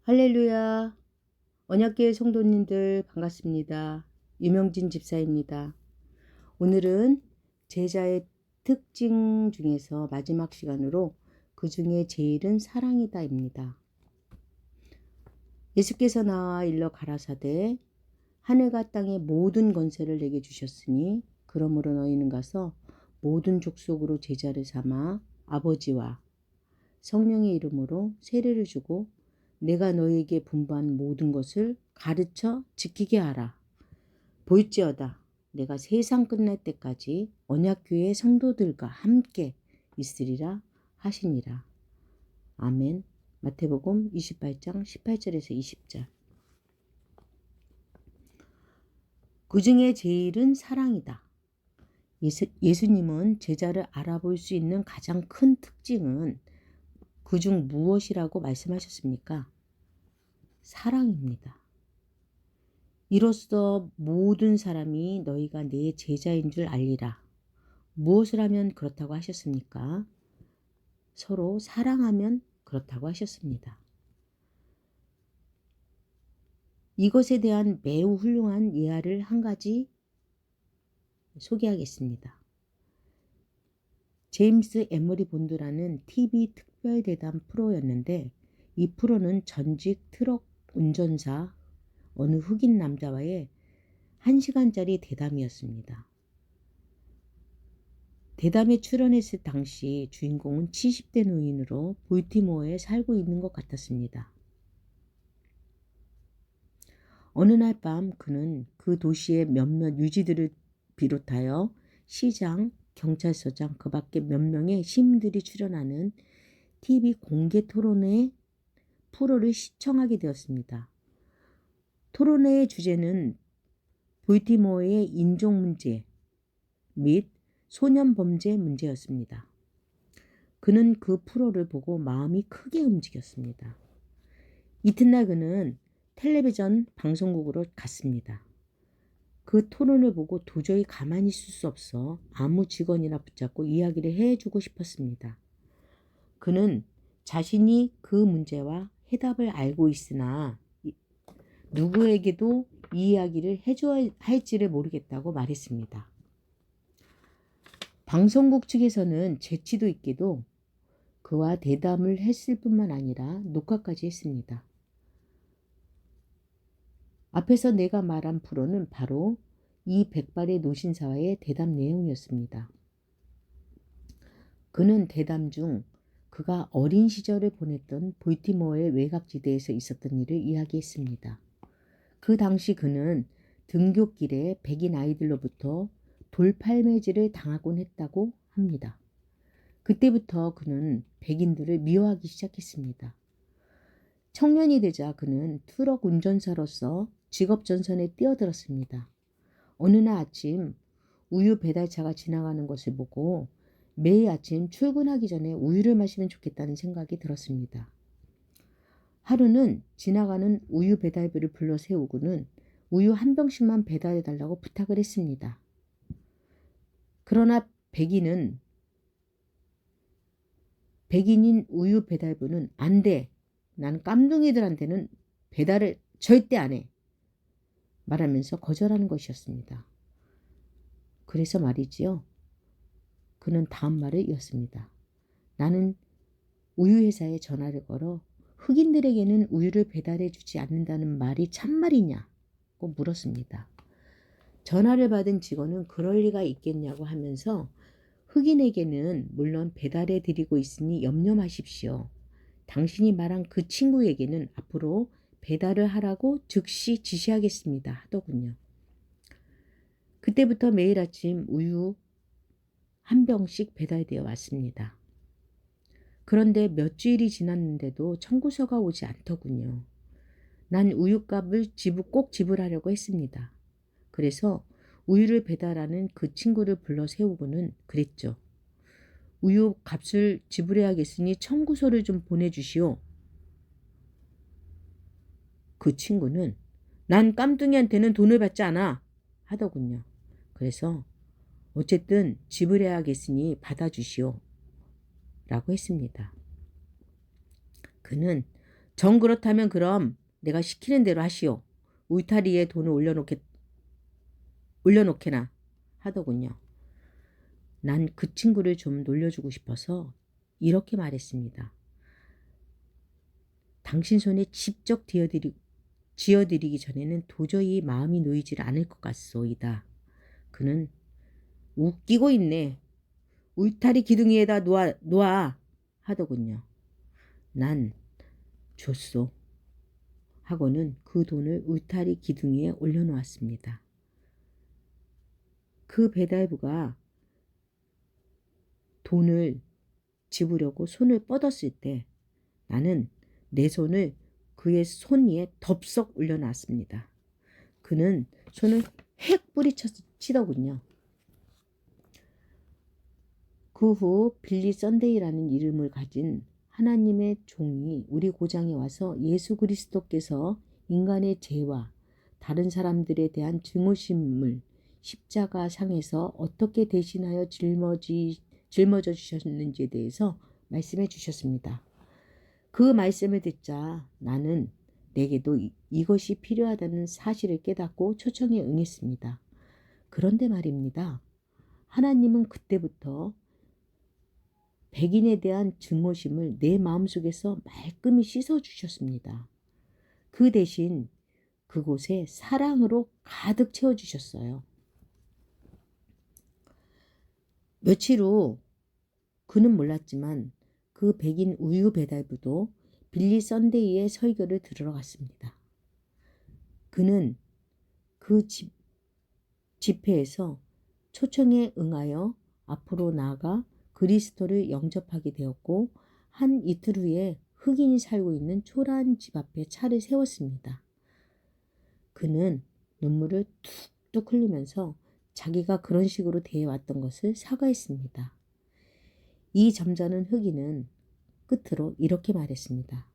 할렐루야. 언약교회 성도님들 반갑습니다. 유명진 집사입니다. 오늘은 제자의 특징 중에서 마지막 시간으로 그 중에 제일은 사랑이다입니다. 예수께서 나와 일러 가라사대 하늘과 땅의 모든 권세를 내게 주셨으니 그러므로 너희는 가서 모든 족속으로 제자를 삼아 아버지와 성령의 이름으로 세례를 주고 내가 너희에게 분부한 모든 것을 가르쳐 지키게 하라. 볼지어다 내가 세상 끝날 때까지 언약교회 성도들과 함께 있으리라 하시니라. 아멘. 마태복음 28장 18절에서 20절. 그 중에 제일은 사랑이다. 예수님은 제자를 알아볼 수 있는 가장 큰 특징은 그중 무엇이라고 말씀하셨습니까? 사랑입니다. 이로써 모든 사람이 너희가 내 제자인 줄 알리라. 무엇을 하면 그렇다고 하셨습니까? 서로 사랑하면 그렇다고 하셨습니다. 이것에 대한 매우 훌륭한 예화를 한 가지 소개하겠습니다. 제임스 에머리 본드라는 TV 특별 대담 프로였는데 이 프로는 전직 트럭 운전사 어느 흑인 남자와의 1시간짜리 대담이었습니다. 대담에 출연했을 당시 주인공은 70대 노인으로 볼티모어에 살고 있는 것 같았습니다. 어느 날 밤 그는 그 도시의 몇몇 유지들을 비롯하여 시장, 경찰서장, 그 밖에 몇 명의 시민들이 출연하는 TV 공개 토론회 프로를 시청하게 되었습니다. 토론회의 주제는 볼티모어의 인종 문제 및 소년 범죄 문제였습니다. 그는 그 프로를 보고 마음이 크게 움직였습니다. 이튿날 그는 텔레비전 방송국으로 갔습니다. 그 토론을 보고 도저히 가만히 있을 수 없어 아무 직원이나 붙잡고 이야기를 해주고 싶었습니다. 그는 자신이 그 문제와 해답을 알고 있으나 누구에게도 이 이야기를 해줘야 할지를 모르겠다고 말했습니다. 방송국 측에서는 재치도 있게도 그와 대담을 했을 뿐만 아니라 녹화까지 했습니다. 앞에서 내가 말한 프로는 바로 이 백발의 노신사와의 대담 내용이었습니다. 그는 대담 중 그가 어린 시절을 보냈던 볼티모어의 외곽지대에서 있었던 일을 이야기했습니다. 그 당시 그는 등굣길에 백인 아이들로부터 돌팔매질을 당하곤 했다고 합니다. 그때부터 그는 백인들을 미워하기 시작했습니다. 청년이 되자 그는 트럭 운전사로서 직업 전선에 뛰어들었습니다. 어느 날 아침 우유 배달차가 지나가는 것을 보고 매일 아침 출근하기 전에 우유를 마시면 좋겠다는 생각이 들었습니다. 하루는 지나가는 우유 배달부를 불러 세우고는 우유 한 병씩만 배달해달라고 부탁을 했습니다. 그러나 백인인 우유 배달부는 안 돼. 난 깜둥이들한테는 배달을 절대 안 해. 말하면서 거절하는 것이었습니다. 그래서 말이지요. 그는 다음 말을 이었습니다. 나는 우유회사에 전화를 걸어 흑인들에게는 우유를 배달해 주지 않는다는 말이 참말이냐고 물었습니다. 전화를 받은 직원은 그럴 리가 있겠냐고 하면서 흑인에게는 물론 배달해 드리고 있으니 염려 마십시오. 당신이 말한 그 친구에게는 앞으로 배달을 하라고 즉시 지시하겠습니다 하더군요. 그때부터 매일 아침 우유 한 병씩 배달되어 왔습니다. 그런데 몇 주일이 지났는데도 청구서가 오지 않더군요. 난 우유값을 꼭 지불하려고 했습니다. 그래서 우유를 배달하는 그 친구를 불러 세우고는 그랬죠. 우유 값을 지불해야겠으니 청구서를 좀 보내주시오. 그 친구는 난 깜둥이한테는 돈을 받지 않아 하더군요. 그래서 어쨌든 지불해야겠으니 받아주시오 라고 했습니다. 그는 정 그렇다면 그럼 내가 시키는 대로 하시오. 울타리에 돈을 올려놓게나 하더군요. 난 그 친구를 좀 놀려주고 싶어서 이렇게 말했습니다. 당신 손에 직접 쥐어드리기 전에는 도저히 마음이 놓이질 않을 것 같소이다. 그는 웃기고 있네. 울타리 기둥위에다 놓아 하더군요. 난 줬소. 하고는 그 돈을 울타리 기둥위에 올려놓았습니다. 그 배달부가 돈을 집으려고 손을 뻗었을 때 나는 내 손을 그의 손 위에 덥석 올려놨습니다. 그는 손을 획 뿌리치더군요. 그 후 빌리 썬데이라는 이름을 가진 하나님의 종이 우리 고장에 와서 예수 그리스도께서 인간의 죄와 다른 사람들에 대한 증오심을 십자가 상에서 어떻게 대신하여 짊어져 주셨는지에 대해서 말씀해 주셨습니다. 그 말씀을 듣자 나는 내게도 이것이 필요하다는 사실을 깨닫고 초청에 응했습니다. 그런데 말입니다. 하나님은 그때부터 백인에 대한 증오심을 내 마음속에서 말끔히 씻어주셨습니다. 그 대신 그곳에 사랑으로 가득 채워주셨어요. 며칠 후 그는 몰랐지만 그 백인 우유 배달부도 빌리 썬데이의 설교를 들으러 갔습니다. 그는 그 집회에서 초청에 응하여 앞으로 나아가 그리스도를 영접하게 되었고 한 이틀 후에 흑인이 살고 있는 초라한 집 앞에 차를 세웠습니다. 그는 눈물을 툭툭 흘리면서 자기가 그런 식으로 대해왔던 것을 사과했습니다. 이 점잖은 흑인은 끝으로 이렇게 말했습니다.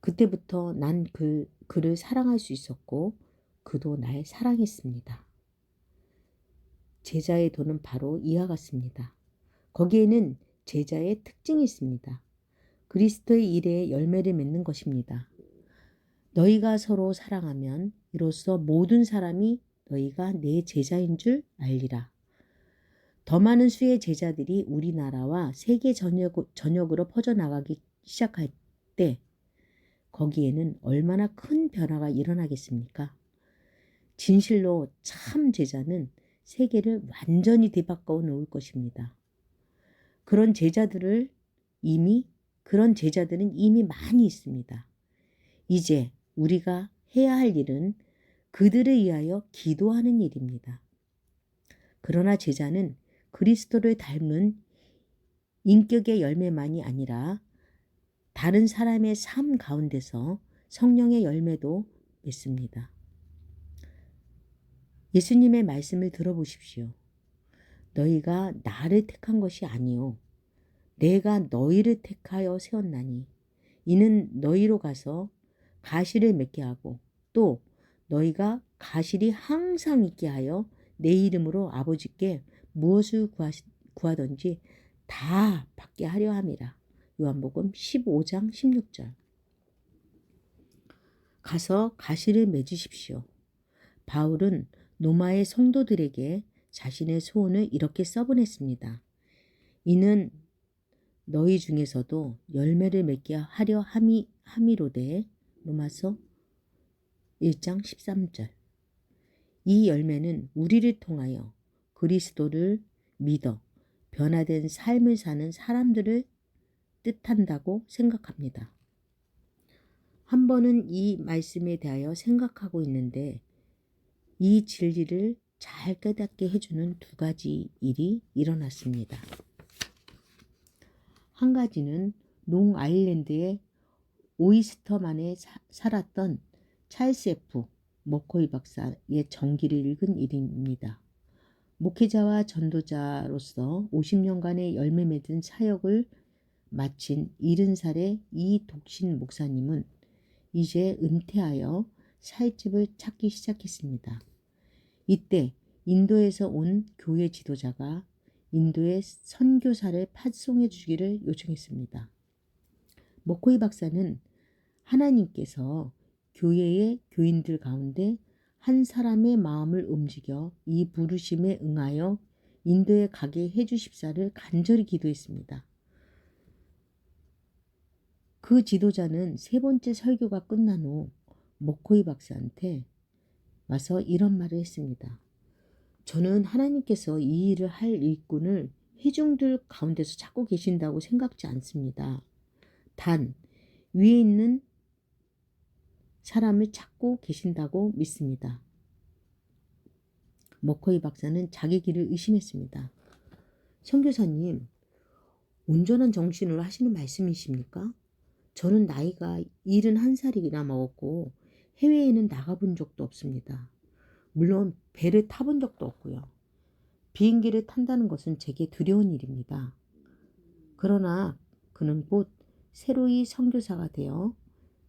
그때부터 난 그를 사랑할 수 있었고 그도 날 사랑했습니다. 제자의 도는 바로 이와 같습니다. 거기에는 제자의 특징이 있습니다. 그리스도의 일에 열매를 맺는 것입니다. 너희가 서로 사랑하면 이로써 모든 사람이 너희가 내 제자인 줄 알리라. 더 많은 수의 제자들이 우리나라와 세계 전역으로 퍼져나가기 시작할 때 거기에는 얼마나 큰 변화가 일어나겠습니까? 진실로 참 제자는 세계를 완전히 뒤바꿔 놓을 것입니다. 그런 제자들은 이미 많이 있습니다. 이제 우리가 해야 할 일은 그들을 위하여 기도하는 일입니다. 그러나 제자는 그리스도를 닮은 인격의 열매만이 아니라 다른 사람의 삶 가운데서 성령의 열매도 맺습니다. 예수님의 말씀을 들어보십시오. 너희가 나를 택한 것이 아니요 내가 너희를 택하여 세웠나니 이는 너희로 가서 가시를 맺게 하고 또 너희가 가실이 항상 있게 하여 내 이름으로 아버지께 무엇을 구하든지 다 받게 하려 함이라. 요한복음 15장 16절. 가서 가시를 맺으십시오. 바울은 로마의 성도들에게 자신의 소원을 이렇게 써보냈습니다. 이는 너희 중에서도 열매를 맺게 하려 함이로되 로마서 1장 13절. 이 열매는 우리를 통하여 그리스도를 믿어 변화된 삶을 사는 사람들을 뜻한다고 생각합니다. 한 번은 이 말씀에 대하여 생각하고 있는데 이 진리를 잘 깨닫게 해주는 두 가지 일이 일어났습니다. 한 가지는 롱아일랜드의 오이스터만에 살았던 찰스 F. 머코이 박사의 전기를 읽은 일입니다. 목회자와 전도자로서 50년간의 열매 맺은 사역을 마친 70살의 이 독신 목사님은 이제 은퇴하여 살집을 찾기 시작했습니다. 이때 인도에서 온 교회 지도자가 인도에 선교사를 파송해 주기를 요청했습니다. 머코이 박사는 하나님께서 교회의 교인들 가운데 한 사람의 마음을 움직여 이 부르심에 응하여 인도에 가게 해주십사를 간절히 기도했습니다. 그 지도자는 세 번째 설교가 끝난 후 머코이 박사한테 와서 이런 말을 했습니다. 저는 하나님께서 이 일을 할 일꾼을 회중들 가운데서 찾고 계신다고 생각지 않습니다. 단 위에 있는 사람을 찾고 계신다고 믿습니다. 머코이 박사는 자기 길을 의심했습니다. 선교사님, 온전한 정신으로 하시는 말씀이십니까? 저는 나이가 71살이나 먹었고 해외에는 나가본 적도 없습니다. 물론 배를 타본 적도 없고요. 비행기를 탄다는 것은 제게 두려운 일입니다. 그러나 그는 곧 새로이 선교사가 되어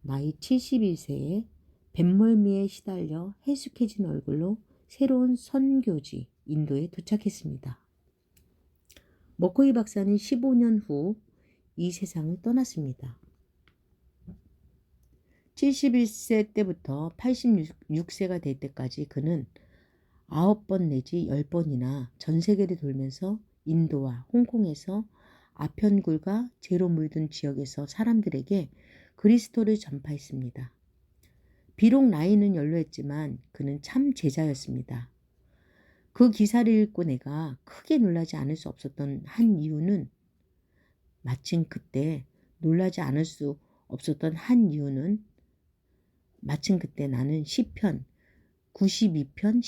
나이 71세에 뱃멀미에 시달려 해숙해진 얼굴로 새로운 선교지 인도에 도착했습니다. 머코이 박사는 15년 후 이 세상을 떠났습니다. 71세 때부터 86세가 될 때까지 그는 9번 내지 10번이나 전 세계를 돌면서 인도와 홍콩에서 아편굴과 죄로 물든 지역에서 사람들에게 그리스도를 전파했습니다. 비록 나이는 연로했지만 그는 참 제자였습니다. 그 기사를 읽고 내가 크게 놀라지 않을 수 없었던 한 이유는 마침 그때 나는 시편 92편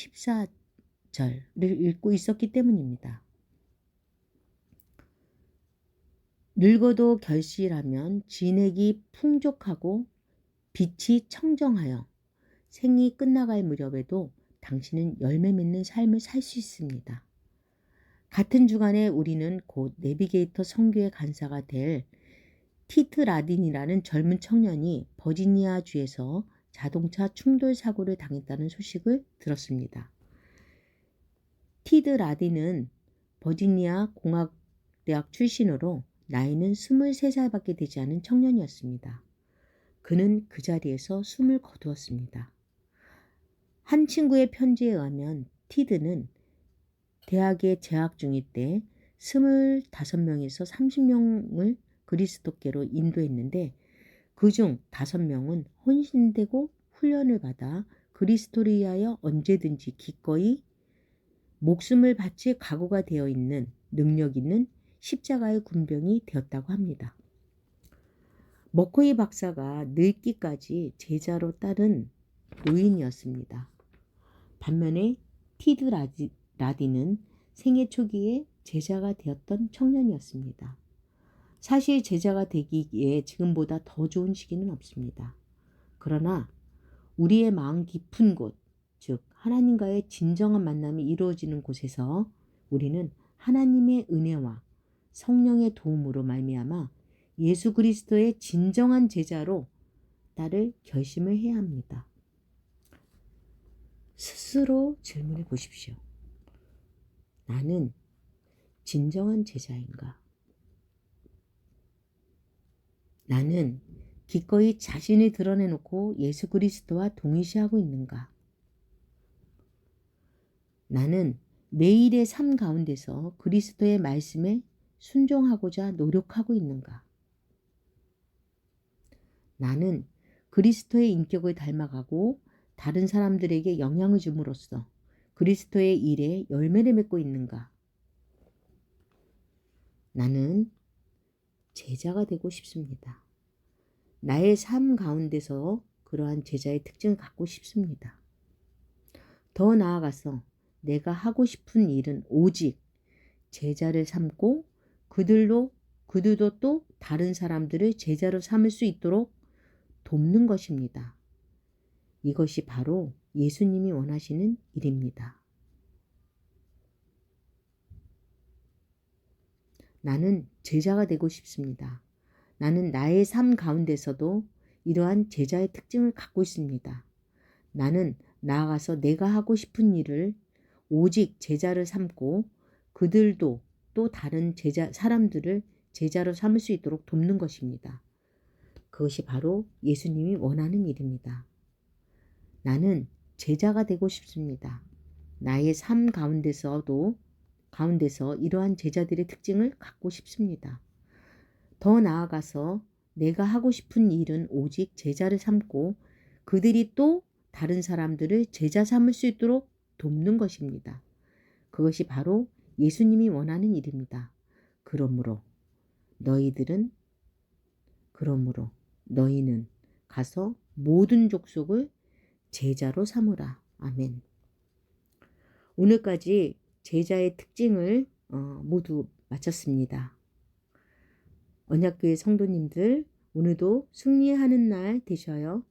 14절을 읽고 있었기 때문입니다. 늙어도 결실하면 진액이 풍족하고 빛이 청정하여 생이 끝나갈 무렵에도 당신은 열매 맺는 삶을 살 수 있습니다. 같은 주간에 우리는 곧 내비게이터 선교의 간사가 될 티트 라딘이라는 젊은 청년이 버지니아 주에서 자동차 충돌 사고를 당했다는 소식을 들었습니다. 티드 라딘은 버지니아 공학대학 출신으로 나이는 23살밖에 되지 않은 청년이었습니다. 그는 그 자리에서 숨을 거두었습니다. 한 친구의 편지에 의하면 티드는 대학에 재학 중일 때 25명에서 30명을 그리스도께로 인도했는데 그중 5명은 헌신되고 훈련을 받아 그리스도를 위하여 언제든지 기꺼이 목숨을 바칠 각오가 되어 있는 능력 있는 십자가의 군병이 되었다고 합니다. 머코이 박사가 늙기까지 제자로 따른 노인이었습니다. 반면에 티드 라디는 생애 초기에 제자가 되었던 청년이었습니다. 사실 제자가 되기에 지금보다 더 좋은 시기는 없습니다. 그러나 우리의 마음 깊은 곳, 즉 하나님과의 진정한 만남이 이루어지는 곳에서 우리는 하나님의 은혜와 성령의 도움으로 말미암아 예수 그리스도의 진정한 제자로 따를 결심을 해야 합니다. 스스로 질문해 보십시오. 나는 진정한 제자인가? 나는 기꺼이 자신을 드러내놓고 예수 그리스도와 동일시하고 있는가? 나는 매일의 삶 가운데서 그리스도의 말씀에 순종하고자 노력하고 있는가? 나는 그리스도의 인격을 닮아가고 다른 사람들에게 영향을 줌으로써 그리스도의 일에 열매를 맺고 있는가? 나는 제자가 되고 싶습니다. 나의 삶 가운데서 그러한 제자의 특징을 갖고 싶습니다. 더 나아가서 내가 하고 싶은 일은 오직 제자를 삼고 그들도 또 다른 사람들을 제자로 삼을 수 있도록 돕는 것입니다. 이것이 바로 예수님이 원하시는 일입니다. 나는 제자가 되고 싶습니다. 나는 나의 삶 가운데서도 이러한 제자의 특징을 갖고 있습니다. 나는 나아가서 내가 하고 싶은 일을 오직 제자를 삼고 그들도 또 다른 사람들을 제자로 삼을 수 있도록 돕는 것입니다. 그것이 바로 예수님이 원하는 일입니다. 나는 제자가 되고 싶습니다. 나의 삶 가운데서 이러한 제자들의 특징을 갖고 싶습니다. 더 나아가서 내가 하고 싶은 일은 오직 제자를 삼고 그들이 또 다른 사람들을 제자 삼을 수 있도록 돕는 것입니다. 그것이 바로 예수님이 원하는 일입니다. 그러므로 너희는 가서 모든 족속을 제자로 삼으라. 아멘. 오늘까지 제자의 특징을 모두 마쳤습니다. 언약교회 성도님들, 오늘도 승리하는 날 되셔요.